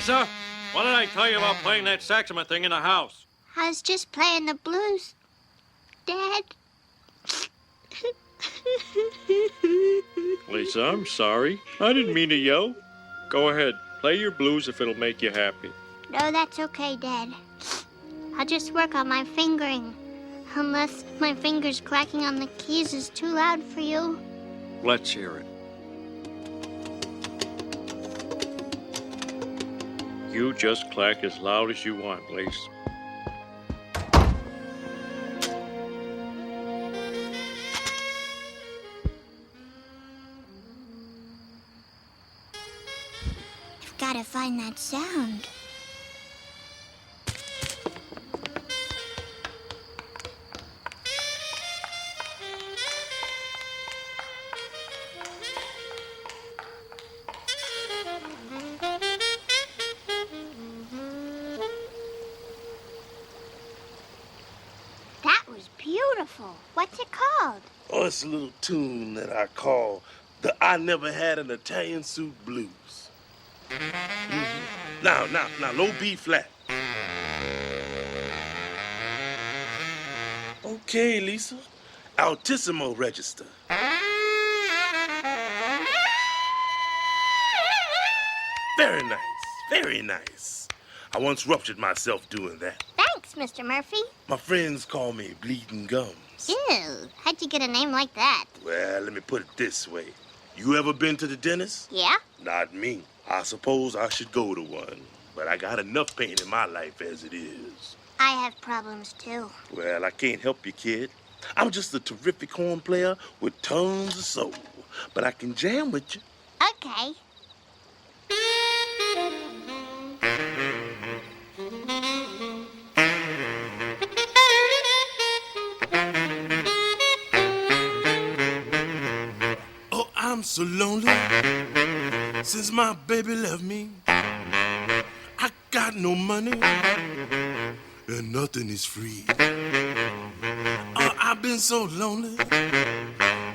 Lisa, what did I tell you about playing that saxophone thing in the house? I was just playing the blues, Dad. Lisa, I'm sorry. I didn't mean to yell. Go ahead, play your blues if it'll make you happy. No, that's okay, Dad. I'll just work on my fingering. Unless my fingers clacking on the keys is too loud for you. Let's hear it. You just clack as loud as you want, Lisa. I've got to find that sound. That was beautiful. What's it called? Oh, it's a little tune that I call the I Never Had an Italian Suit Blues. Now, low B flat. Okay, Lisa. Altissimo register. Very nice, very nice. I once ruptured myself doing that. Thanks, Mr. Murphy. My friends call me Bleeding Gums. Ew, how'd you get a name like that? Well, let me put it this way. You ever been to the dentist? Yeah? Not me. I suppose I should go to one, but I got enough pain in my life as it is. I have problems, too. Well, I can't help you, kid. I'm just a terrific horn player with tons of soul, but I can jam with you. Okay. Oh, I'm so lonely since my baby left me. I got no money and nothing is free. Oh, I've been so lonely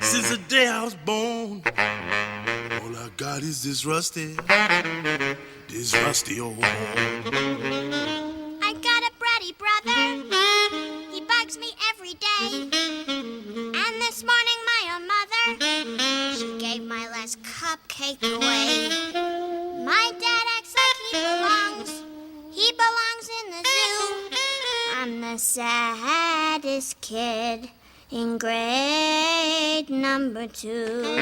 since the day I was born. All I got is this rusty old horn. I got a bratty brother. He bugs me every day. And this morning my mother, she gave my last cupcake away. My dad acts like he belongs in the zoo. I'm the saddest kid in grade number 2.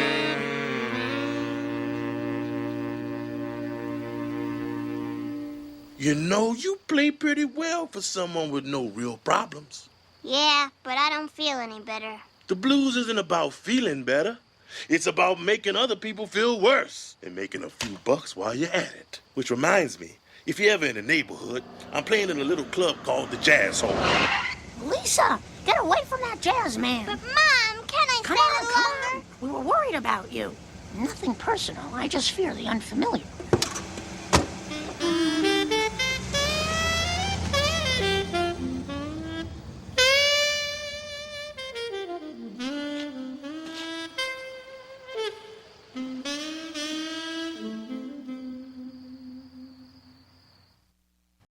You know, you play pretty well for someone with no real problems. Yeah, but I don't feel any better. The blues isn't about feeling better. It's about making other people feel worse and making a few bucks while you're at it. Which reminds me, if you're ever in the neighborhood, I'm playing in a little club called the Jazz Hall. Lisa, get away from that jazz man. But, Mom, can I Come stay on, longer? come on. We were worried about you. Nothing personal. I just fear the unfamiliar.